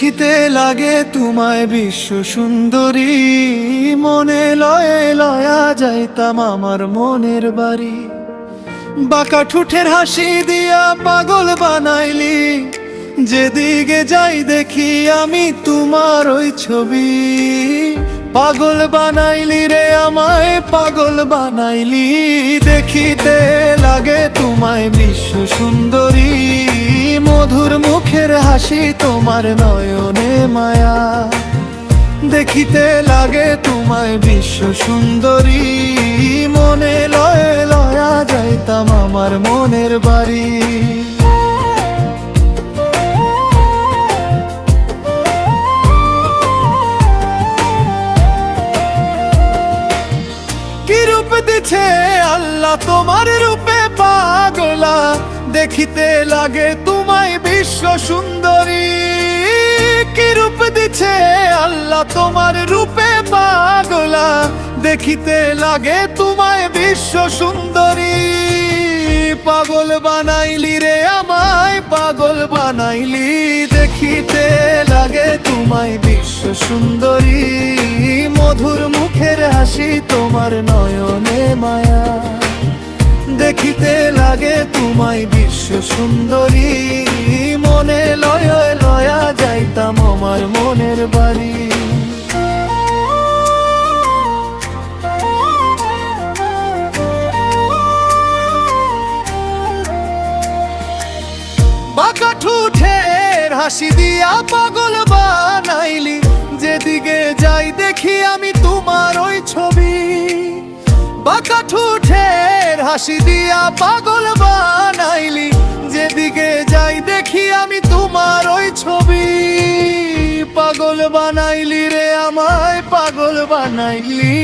দেখিতে লাগে তোমায় বিশ্ব সুন্দরী, মনে লয়ে লয়া যাইতাম আমার মনের বাড়ি। বাঁকা ঠুঠের হাসি দিয়া পাগল বানাইলি, যেদিকে যাই দেখি আমি তোমার ওই ছবি। পাগল বানাইলি রে আমায়, পাগল বানাইলি। দেখিতে লাগে তোমায় বিশ্ব সুন্দরী, মধুর মুখের হাসি তোমার নয়নে মায়া। দেখিতে লাগে তোমায় বিশ্ব সুন্দরী, মনে লয়ে লয়া যাইতাম আমার মনের বাড়ি। কি রূপ দিছে আল্লাহ তোমার রূপে পাগলা, দেখিতে লাগে তোমায় বিশ্ব সুন্দরী। কি রূপ দিছে আল্লাহ তোমার রূপে পাগলা, দেখিতে লাগে তোমায় বিশ্ব সুন্দরী। পাগল বানাইলি রে আমায়, পাগল বানাইলি। দেখিতে লাগে তোমায় বিশ্ব সুন্দরী, মধুর মুখের হাসি তোমার নয়নে মায়া। দেখিতে লাগে তোমায় বিশ্ব সুন্দরী, মনে লয়ে লয়া যাইতাম আমার মনের বাড়ি। বাঁকা ঠুঠের হাসি দিয়া পাগল বানাইলি, যেদিকে যাই দেখি আমি তোমার ওই ছবি। বাঁকা ঠুঠের হাসি দিয়া পাগল বানাইলি, যেদিকে যাই দেখি আমি তোমার ওই ছবি। পাগল বানাইলি রে আমায়, পাগল বানাইলি।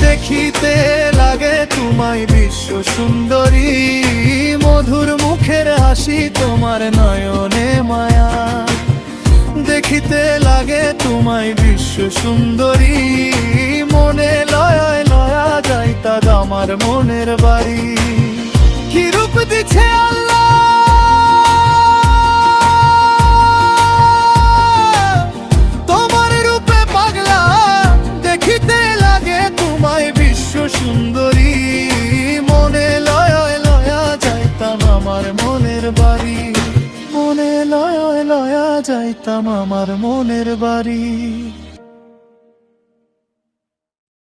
দেখিতে লাগে তোমায় বিশ্ব সুন্দরী, মধুর মুখের হাসি তোমার নয়নে মায়া। দেখিতে লাগে তোমায় বিশ্ব সুন্দরী, মনে লয়া লয়া যাইতা আমার মনের বাড়ি। কি রূপ দিছে আল্লাহ তোমার রূপে পাগলা, দেখিতে লাগে তোমায় বিশ্ব সুন্দরী। মনে লয়া লয়া যাইতাম আমার মনের বাড়ি, মনে লয়া লয়া যাইতাম আমার মনের বাড়ি।